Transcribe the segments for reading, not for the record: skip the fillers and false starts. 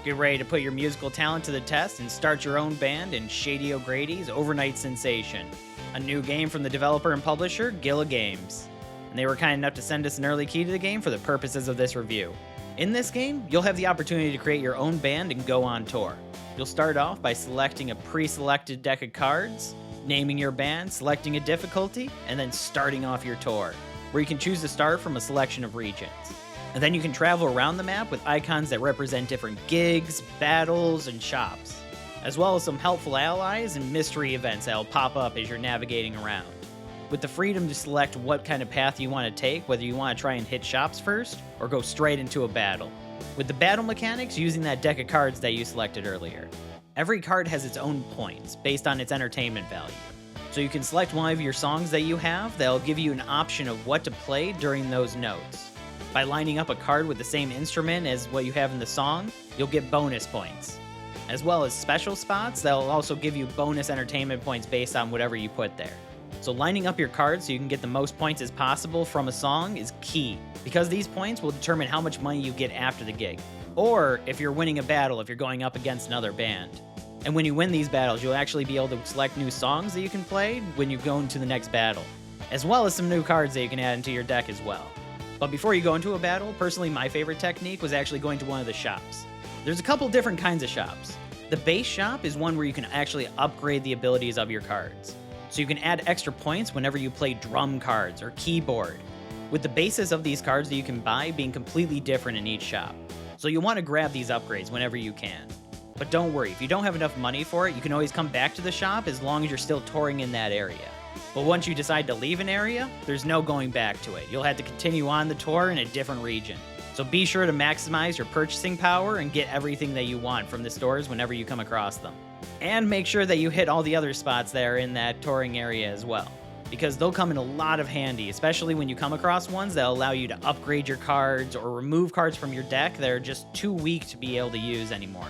Get ready to put your musical talent to the test and start your own band in Shady O'Grady's Overnight Sensation, a new game from the developer and publisher Guilla Games. And they were kind enough to send us an early key to the game for the purposes of this review. In this game, you'll have the opportunity to create your own band and go on tour. You'll start off by selecting a pre-selected deck of cards, naming your band, selecting a difficulty, and then starting off your tour, where you can choose to start from a selection of regions. And then you can travel around the map with icons that represent different gigs, battles, and shops, as well as some helpful allies and mystery events that'll pop up as you're navigating around. With the freedom to select what kind of path you want to take, whether you want to try and hit shops first, or go straight into a battle. With the battle mechanics using that deck of cards that you selected earlier. Every card has its own points, based on its entertainment value. So you can select one of your songs that you have that'll give you an option of what to play during those notes. By lining up a card with the same instrument as what you have in the song, you'll get bonus points, as well as special spots that'll also give you bonus entertainment points based on whatever you put there. So lining up your cards so you can get the most points as possible from a song is key, because these points will determine how much money you get after the gig, or if you're winning a battle if you're going up against another band. And when you win these battles, you'll actually be able to select new songs that you can play when you go into the next battle, as well as some new cards that you can add into your deck as well. But before you go into a battle, personally my favorite technique was actually going to one of the shops. There's a couple different kinds of shops. The base shop is one where you can actually upgrade the abilities of your cards. So you can add extra points whenever you play drum cards or keyboard, with the bases of these cards that you can buy being completely different in each shop. So you'll want to grab these upgrades whenever you can. But don't worry, if you don't have enough money for it, you can always come back to the shop as long as you're still touring in that area. But once you decide to leave an area, there's no going back to it. You'll have to continue on the tour in a different region. So be sure to maximize your purchasing power and get everything that you want from the stores whenever you come across them. And make sure that you hit all the other spots that are in that touring area as well, because they'll come in a lot of handy, especially when you come across ones that allow you to upgrade your cards or remove cards from your deck that are just too weak to be able to use anymore.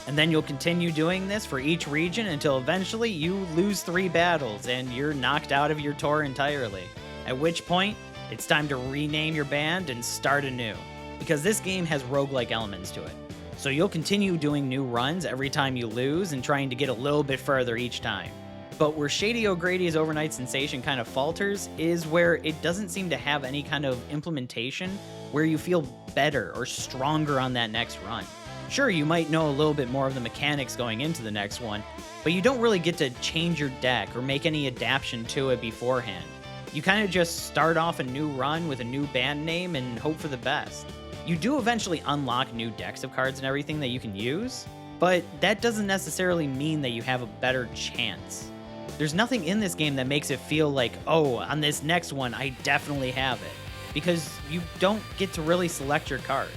And then you'll continue doing this for each region until eventually you lose 3 battles and you're knocked out of your tour entirely. At which point, it's time to rename your band and start anew, because this game has roguelike elements to it. So you'll continue doing new runs every time you lose and trying to get a little bit further each time. But where Shady O'Grady's Overnight Sensation kind of falters is where it doesn't seem to have any kind of implementation where you feel better or stronger on that next run. Sure, you might know a little bit more of the mechanics going into the next one, but you don't really get to change your deck or make any adaptation to it beforehand. You kind of just start off a new run with a new band name and hope for the best. You do eventually unlock new decks of cards and everything that you can use, but that doesn't necessarily mean that you have a better chance. There's nothing in this game that makes it feel like, oh, on this next one, I definitely have it, because you don't get to really select your cards.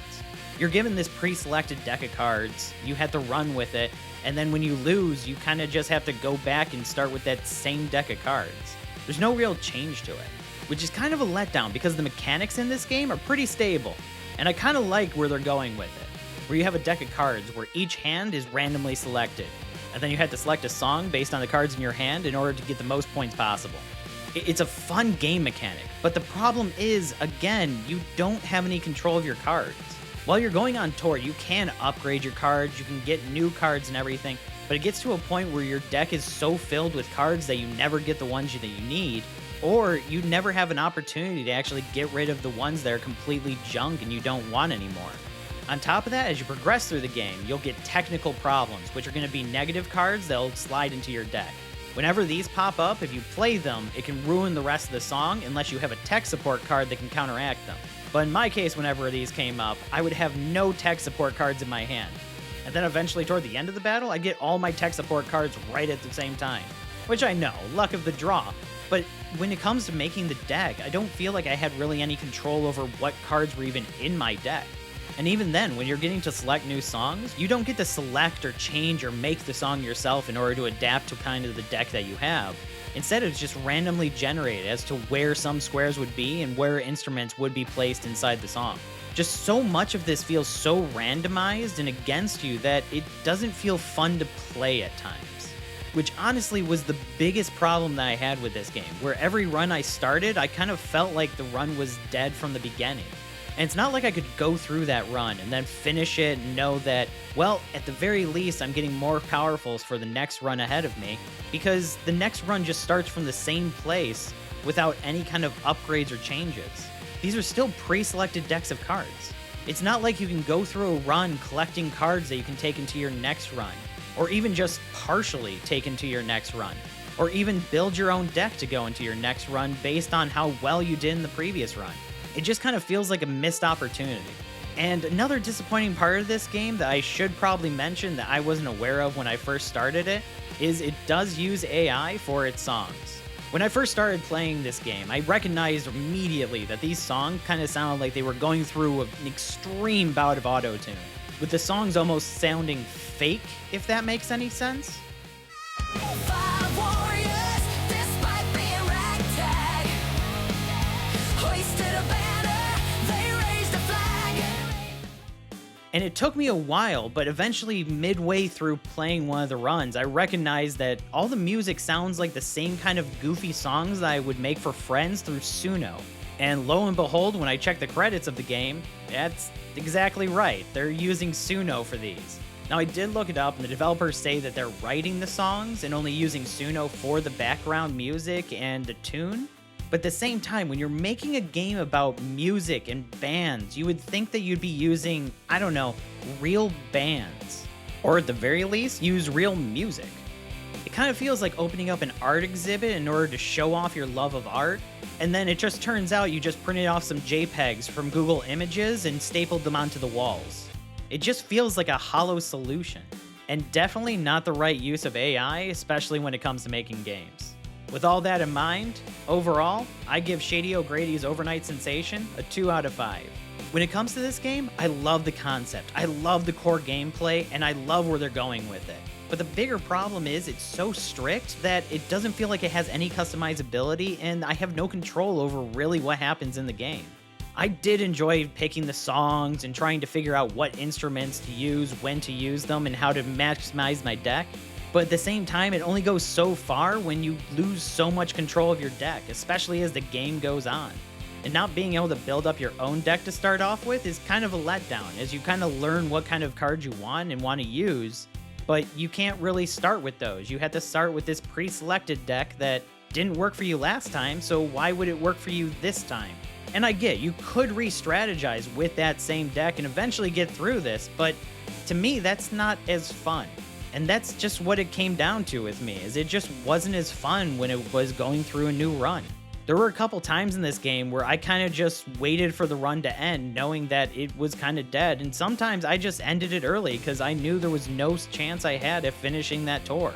You're given this pre-selected deck of cards, you have to run with it, and then when you lose, you kind of just have to go back and start with that same deck of cards. There's no real change to it, which is kind of a letdown because the mechanics in this game are pretty stable, and I kind of like where they're going with it, where you have a deck of cards where each hand is randomly selected, and then you have to select a song based on the cards in your hand in order to get the most points possible. It's a fun game mechanic, but the problem is, again, you don't have any control of your cards. While you're going on tour, you can upgrade your cards, you can get new cards and everything, but it gets to a point where your deck is so filled with cards that you never get the ones that you need, or you never have an opportunity to actually get rid of the ones that are completely junk and you don't want anymore. On top of that, as you progress through the game, you'll get technical problems, which are going to be negative cards that'll slide into your deck. Whenever these pop up, if you play them, it can ruin the rest of the song unless you have a tech support card that can counteract them. But in my case, whenever these came up, I would have no tech support cards in my hand. And then eventually toward the end of the battle, I get all my tech support cards right at the same time. Which I know, luck of the draw. But when it comes to making the deck, I don't feel like I had really any control over what cards were even in my deck. And even then, when you're getting to select new songs, you don't get to select or change or make the song yourself in order to adapt to kind of the deck that you have. Instead, it's just randomly generated as to where some squares would be and where instruments would be placed inside the song. Just so much of this feels so randomized and against you that it doesn't feel fun to play at times. Which honestly was the biggest problem that I had with this game, where every run I started, I kind of felt like the run was dead from the beginning. And it's not like I could go through that run and then finish it and know that, well, at the very least, I'm getting more powerfuls for the next run ahead of me, because the next run just starts from the same place without any kind of upgrades or changes. These are still pre-selected decks of cards. It's not like you can go through a run collecting cards that you can take into your next run, or even just partially take into your next run, or even build your own deck to go into your next run based on how well you did in the previous run. It just kind of feels like a missed opportunity. And another disappointing part of this game that I should probably mention that I wasn't aware of when I first started it is it does use AI for its songs. When I first started playing this game, I recognized immediately that these songs kind of sounded like they were going through an extreme bout of auto-tune, with the songs almost sounding fake, if that makes any sense. And it took me a while, but eventually midway through playing one of the runs, I recognized that all the music sounds like the same kind of goofy songs that I would make for friends through Suno. And lo and behold, when I checked the credits of the game, that's exactly right. They're using Suno for these. Now, I did look it up, and the developers say that they're writing the songs and only using Suno for the background music and the tune. But at the same time, when you're making a game about music and bands, you would think that you'd be using, I don't know, real bands. Or at the very least, use real music. It kind of feels like opening up an art exhibit in order to show off your love of art, and then it just turns out you just printed off some JPEGs from Google Images and stapled them onto the walls. It just feels like a hollow solution, and definitely not the right use of AI, especially when it comes to making games. With all that in mind, overall, I give Shady O'Grady's Overnight Sensation a 2 out of 5. When it comes to this game, I love the concept, I love the core gameplay, and I love where they're going with it. But the bigger problem is it's so strict that it doesn't feel like it has any customizability, and I have no control over really what happens in the game. I did enjoy picking the songs and trying to figure out what instruments to use, when to use them, and how to maximize my deck. But at the same time, it only goes so far when you lose so much control of your deck, especially as the game goes on. And not being able to build up your own deck to start off with is kind of a letdown, as you kind of learn what kind of cards you want and want to use, but you can't really start with those. You had to start with this pre-selected deck that didn't work for you last time, so why would it work for you this time? And I get, you could re-strategize with that same deck and eventually get through this, but to me, that's not as fun. And that's just what it came down to with me, is it just wasn't as fun when it was going through a new run. There were a couple times in this game where I kind of just waited for the run to end, knowing that it was kind of dead, and sometimes I just ended it early because I knew there was no chance I had of finishing that tour.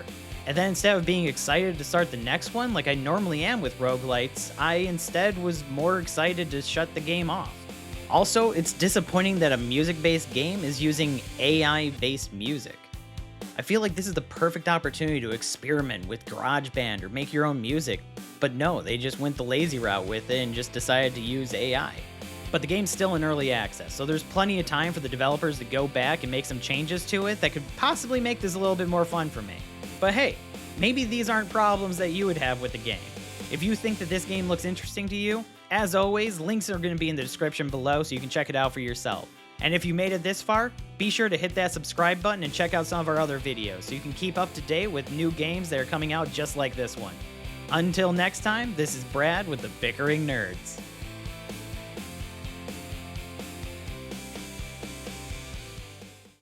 And then instead of being excited to start the next one like I normally am with roguelites, I instead was more excited to shut the game off. Also, it's disappointing that a music-based game is using AI-based music. I feel like this is the perfect opportunity to experiment with GarageBand or make your own music, but no, they just went the lazy route with it and just decided to use AI. But the game's still in early access, so there's plenty of time for the developers to go back and make some changes to it that could possibly make this a little bit more fun for me. But hey, maybe these aren't problems that you would have with the game. If you think that this game looks interesting to you, as always, links are going to be in the description below so you can check it out for yourself. And if you made it this far, be sure to hit that subscribe button and check out some of our other videos so you can keep up to date with new games that are coming out just like this one. Until next time, this is Brad with the Bickering Nerds.